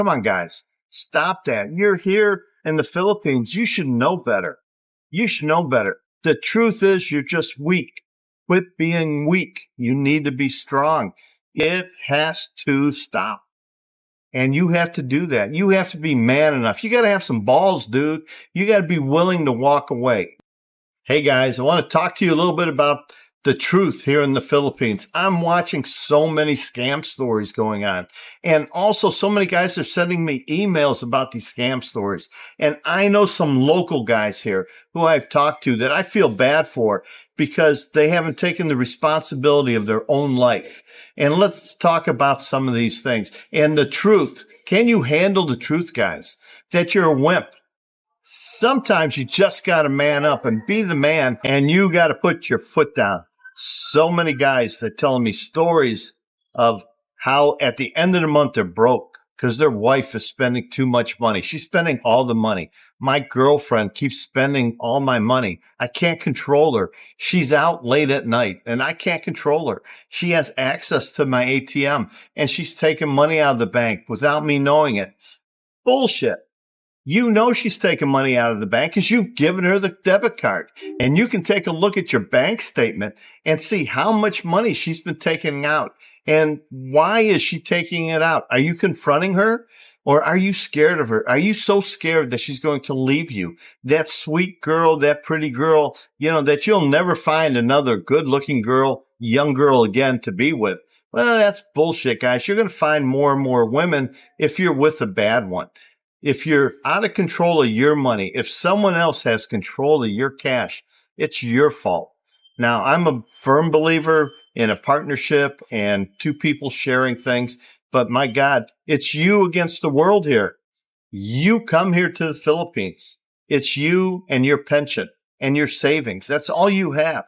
Come on, guys. Stop that. You're here in the Philippines. You should know better. You should know better. The truth is you're just weak. Quit being weak. You need to be strong. It has to stop. And you have to do that. You have to be man enough. You got to have some balls, dude. You got to be willing to walk away. Hey, guys, I want to talk to you a little bit about the truth here in the Philippines. I'm watching so many scam stories going on. And also so many guys are sending me emails about these scam stories. And I know some local guys here who I've talked to that I feel bad for because they haven't taken the responsibility of their own life. And let's talk about some of these things. And the truth. Can you handle the truth, guys? That you're a wimp. Sometimes you just got to man up and be the man, and you got to put your foot down. So many guys that telling me stories of how at the end of the month they're broke because their wife is spending too much money. She's spending all the money. My girlfriend keeps spending all my money. I can't control her. She's out late at night and I can't control her. She has access to my ATM and she's taking money out of the bank without me knowing it. Bullshit. You know she's taking money out of the bank because you've given her the debit card. And you can take a look at your bank statement and see how much money she's been taking out. And why is she taking it out? Are you confronting her? Or are you scared of her? Are you so scared that she's going to leave you? That sweet girl, that pretty girl, that you'll never find another good-looking girl, young girl again to be with. Well, that's bullshit, guys. You're going to find more and more women if you're with a bad one. If you're out of control of your money, if someone else has control of your cash, it's your fault. Now, I'm a firm believer in a partnership and two people sharing things, but my God, it's you against the world here. You come here to the Philippines. It's you and your pension and your savings. That's all you have.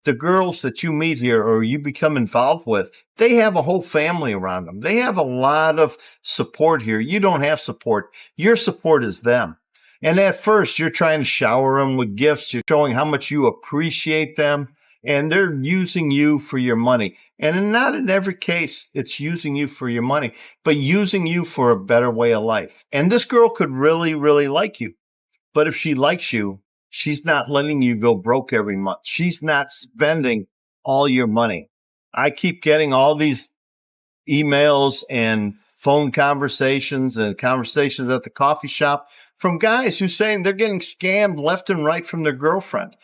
The girls that you meet here or you become involved with, they have a whole family around them. They have a lot of support here. You don't have support. Your support is them. And at first, you're trying to shower them with gifts. You're showing how much you appreciate them. And they're using you for your money. And not in every case, it's using you for your money, but using you for a better way of life. And this girl could really, really like you. But if she likes you, she's not letting you go broke every month. She's not spending all your money. I keep getting all these emails and phone conversations and conversations at the coffee shop from guys who are saying they're getting scammed left and right from their girlfriend.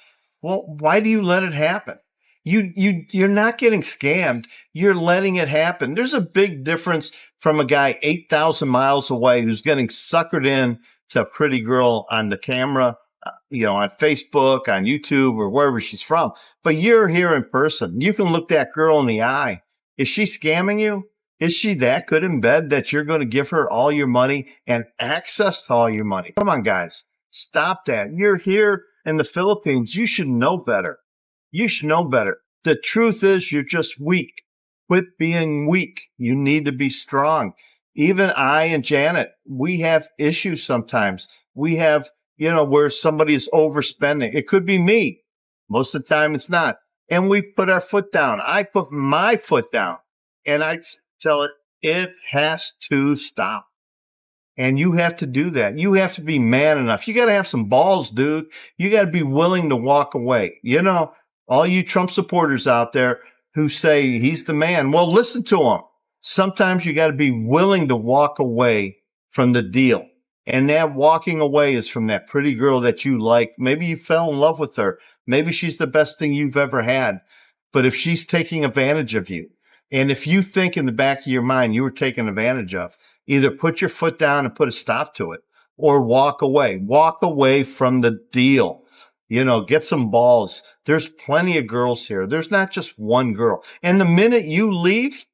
Well, why do you let it happen? You're not getting scammed. You're letting it happen. There's a big difference from a guy 8,000 miles away who's getting suckered in to a pretty girl on the camera, on Facebook, on YouTube, or wherever she's from. But you're here in person. You can look that girl in the eye. Is she scamming you? Is she that good in bed that you're going to give her all your money and access to all your money? Come on, guys. Stop that. You're here in the Philippines. You should know better. You should know better. The truth is you're just weak. Quit being weak. You need to be strong. Even I and Janet, we have issues sometimes. We have where somebody is overspending. It could be me. Most of the time it's not. And we put our foot down. I put my foot down and I tell it has to stop. And you have to do that. You have to be man enough. You got to have some balls, dude. You got to be willing to walk away. All you Trump supporters out there who say he's the man. Well, listen to him. Sometimes you got to be willing to walk away from the deal. And that walking away is from that pretty girl that you like. Maybe you fell in love with her. Maybe she's the best thing you've ever had. But if she's taking advantage of you, and if you think in the back of your mind you were taken advantage of, either put your foot down and put a stop to it or walk away. Walk away from the deal. Get some balls. There's plenty of girls here. There's not just one girl. And the minute you leave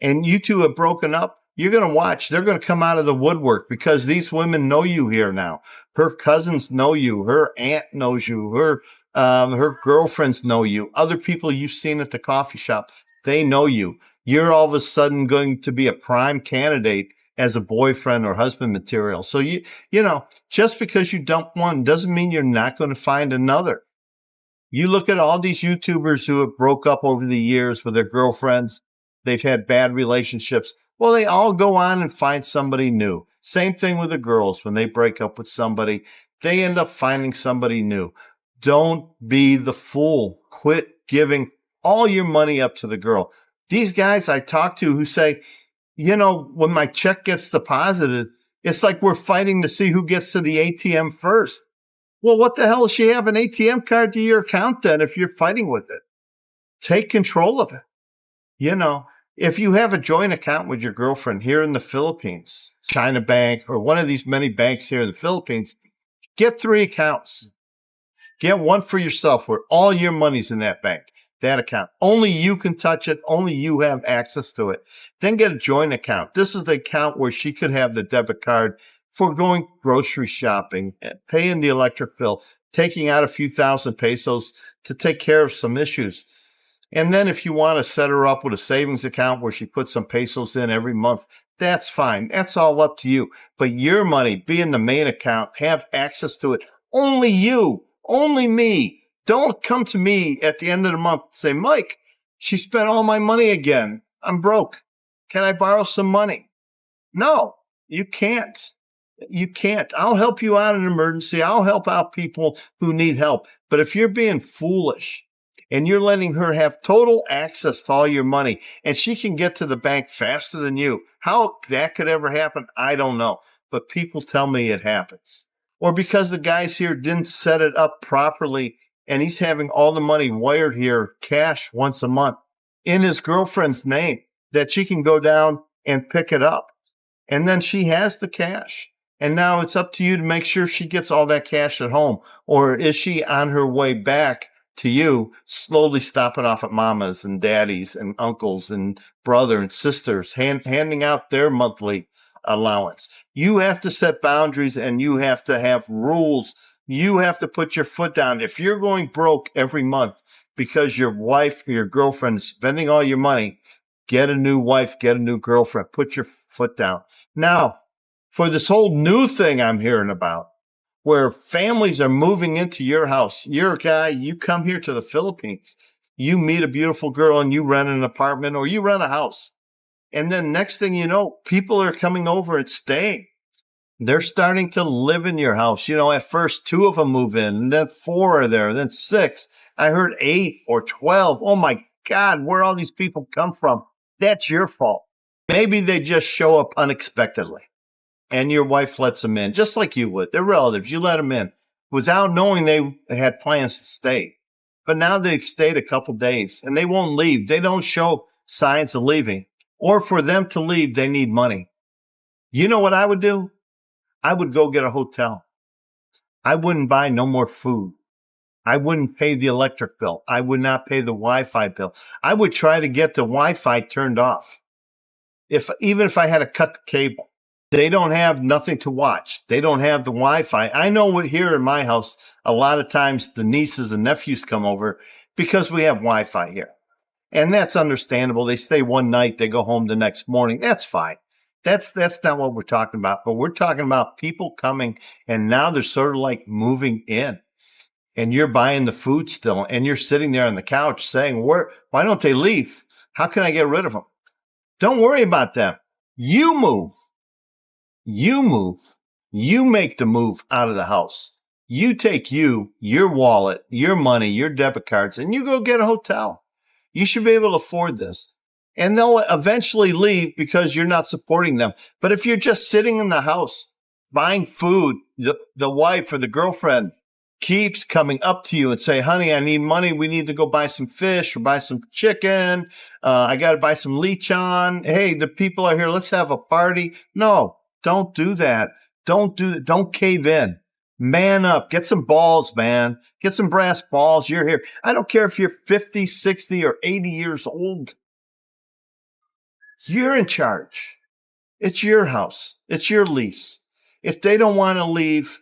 and you two have broken up, you're going to watch. They're going to come out of the woodwork because these women know you here now. Her cousins know you. Her aunt knows you. Her girlfriends know you. Other people you've seen at the coffee shop, they know you. You're all of a sudden going to be a prime candidate as a boyfriend or husband material. So just because you dump one doesn't mean you're not going to find another. You look at all these YouTubers who have broke up over the years with their girlfriends. They've had bad relationships. Well, they all go on and find somebody new. Same thing with the girls. When they break up with somebody, they end up finding somebody new. Don't be the fool. Quit giving all your money up to the girl. These guys I talk to who say, when my check gets deposited, it's like we're fighting to see who gets to the ATM first. Well, what the hell does she have an ATM card to your account then if you're fighting with it? Take control of it. If you have a joint account with your girlfriend here in the Philippines, China Bank or one of these many banks here in the Philippines, get 3 accounts. Get one for yourself where all your money's in that bank, that account. Only you can touch it. Only you have access to it. Then get a joint account. This is the account where she could have the debit card for going grocery shopping, paying the electric bill, taking out a few thousand pesos to take care of some issues. And then if you want to set her up with a savings account where she puts some pesos in every month, that's fine. That's all up to you. But your money, be in the main account, have access to it. Only you, only me. Don't come to me at the end of the month and say, Mike, she spent all my money again. I'm broke. Can I borrow some money? No, you can't. You can't. I'll help you out in an emergency. I'll help out people who need help. But if you're being foolish, and you're letting her have total access to all your money, and she can get to the bank faster than you. How that could ever happen, I don't know. But people tell me it happens. Or because the guys here didn't set it up properly, and he's having all the money wired here, cash once a month, in his girlfriend's name, that she can go down and pick it up. And then she has the cash. And now it's up to you to make sure she gets all that cash at home. Or is she on her way back to you, slowly stopping off at mamas and daddies and uncles and brother and sisters, handing out their monthly allowance? You have to set boundaries and you have to have rules. You have to put your foot down. If you're going broke every month because your wife or your girlfriend is spending all your money, get a new wife, get a new girlfriend, put your foot down. Now, for this whole new thing I'm hearing about, where families are moving into your house. You're a guy, you come here to the Philippines, you meet a beautiful girl and you rent an apartment or you rent a house. And then next thing you know, people are coming over and staying. They're starting to live in your house. At first 2 of them move in, and then 4 are there, and then 6. I heard 8 or 12. Oh my God, where all these people come from? That's your fault. Maybe they just show up unexpectedly. And your wife lets them in, just like you would. They're relatives. You let them in without knowing they had plans to stay. But now they've stayed a couple days, and they won't leave. They don't show signs of leaving. Or for them to leave, they need money. You know what I would do? I would go get a hotel. I wouldn't buy no more food. I wouldn't pay the electric bill. I would not pay the Wi-Fi bill. I would try to get the Wi-Fi turned off. Even if I had to cut the cable. They don't have nothing to watch. They don't have the Wi-Fi. I know here in my house, a lot of times the nieces and nephews come over because we have Wi-Fi here. And that's understandable. They stay one night, they go home the next morning. That's fine. That's not what we're talking about. But we're talking about people coming and now they're sort of like moving in. And you're buying the food still. And you're sitting there on the couch saying, why don't they leave? How can I get rid of them? Don't worry about them. You move. You move. You make the move out of the house. You take your wallet, your money, your debit cards, and you go get a hotel. You should be able to afford this. And they'll eventually leave because you're not supporting them. But if you're just sitting in the house, buying food, the wife or the girlfriend keeps coming up to you and say, honey, I need money. We need to go buy some fish or buy some chicken. I got to buy some lechon. Hey, the people are here. Let's have a party. No. Don't do that. Don't do that. Don't cave in. Man up. Get some balls, man. Get some brass balls. You're here. I don't care if you're 50, 60, or 80 years old. You're in charge. It's your house. It's your lease. If they don't want to leave,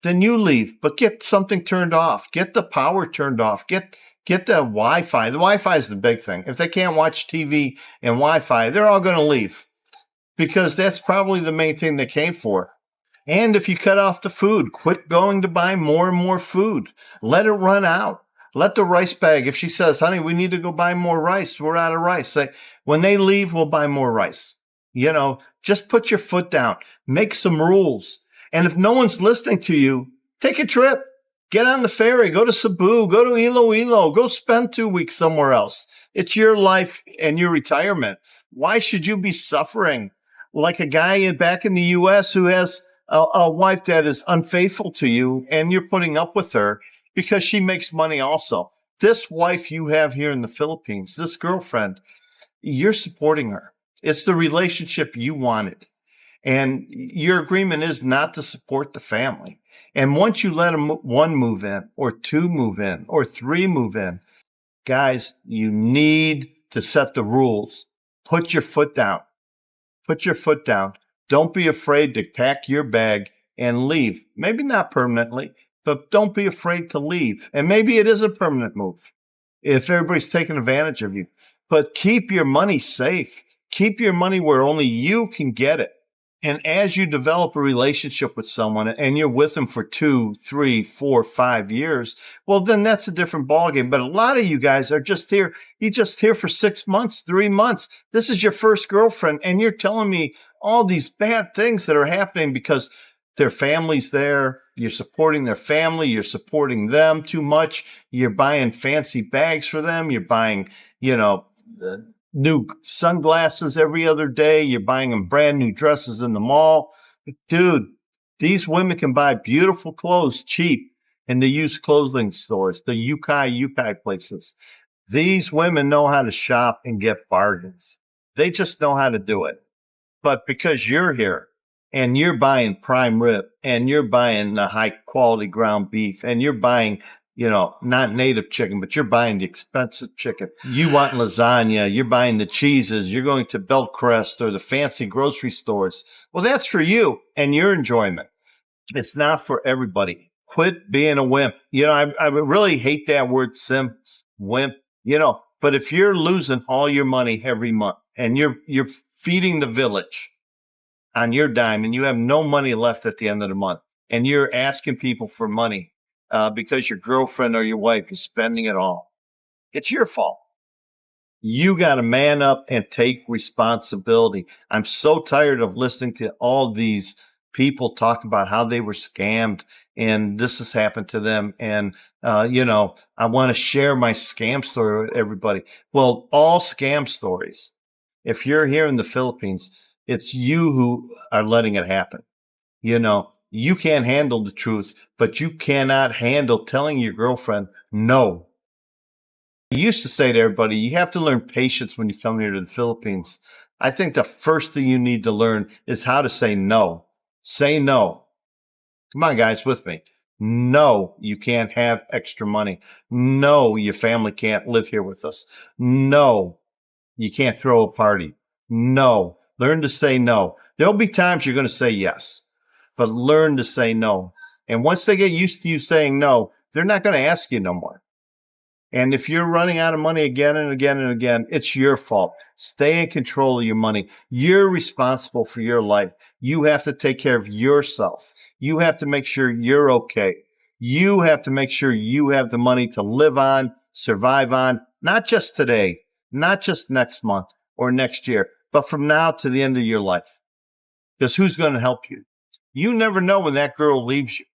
then you leave. But get something turned off. Get the power turned off. Get the Wi-Fi. The Wi-Fi is the big thing. If they can't watch TV and Wi-Fi, they're all going to leave. Because that's probably the main thing they came for. And if you cut off the food, quit going to buy more and more food. Let it run out. Let the rice bag, if she says, honey, we need to go buy more rice, we're out of rice. Say, when they leave, we'll buy more rice. Just put your foot down, make some rules. And if no one's listening to you, take a trip, get on the ferry, go to Cebu, go to Iloilo, go spend 2 weeks somewhere else. It's your life and your retirement. Why should you be suffering like a guy back in the U.S. who has a wife that is unfaithful to you and you're putting up with her because she makes money also? This wife you have here in the Philippines, this girlfriend, you're supporting her. It's the relationship you wanted. And your agreement is not to support the family. And once you let one move in, or two move in, or three move in, guys, you need to set the rules. Put your foot down. Put your foot down. Don't be afraid to pack your bag and leave. Maybe not permanently, but don't be afraid to leave. And maybe it is a permanent move if everybody's taking advantage of you. But keep your money safe. Keep your money where only you can get it. And as you develop a relationship with someone and you're with them for 2, 3, 4, 5 years, well, then that's a different ballgame. But a lot of you guys are just here. You're just here for 6 months, 3 months. This is your first girlfriend. And you're telling me all these bad things that are happening because their family's there. You're supporting their family. You're supporting them too much. You're buying fancy bags for them. You're buying, new sunglasses every other day. You're buying them brand new dresses in the mall. Dude, these women can buy beautiful clothes cheap in the used clothing stores, the yukai places. These women know how to shop and get bargains. They just know how to do it. But because you're here and you're buying prime rib and you're buying the high quality ground beef and you're buying not native chicken, but you're buying the expensive chicken. You want lasagna. You're buying the cheeses. You're going to Belcrest or the fancy grocery stores. Well, that's for you and your enjoyment. It's not for everybody. Quit being a wimp. I really hate that word wimp, but if you're losing all your money every month and you're feeding the village on your dime and you have no money left at the end of the month and you're asking people for money, because your girlfriend or your wife is spending it all, it's your fault. You got to man up and take responsibility. I'm so tired of listening to all these people talk about how they were scammed and this has happened to them. And, I want to share my scam story with everybody. Well, all scam stories, if you're here in the Philippines, it's you who are letting it happen. You can't handle the truth, but you cannot handle telling your girlfriend no. I used to say to everybody, you have to learn patience when you come here to the Philippines. I think the first thing you need to learn is how to say no. Say no. Come on, guys, with me. No, you can't have extra money. No, your family can't live here with us. No, you can't throw a party. No. Learn to say no. There'll be times you're going to say yes. But learn to say no. And once they get used to you saying no, they're not going to ask you no more. And if you're running out of money again and again and again, it's your fault. Stay in control of your money. You're responsible for your life. You have to take care of yourself. You have to make sure you're okay. You have to make sure you have the money to live on, survive on, not just today, not just next month or next year, but from now to the end of your life. Because who's going to help you? You never know when that girl leaves you.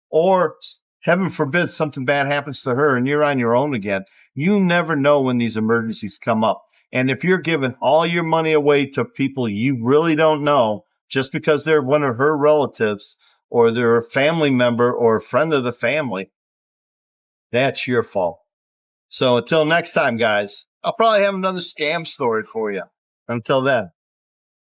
Or, heaven forbid, something bad happens to her and you're on your own again. You never know when these emergencies come up. And if you're giving all your money away to people you really don't know, just because they're one of her relatives or they're a family member or a friend of the family, that's your fault. So until next time, guys, I'll probably have another scam story for you. Until then.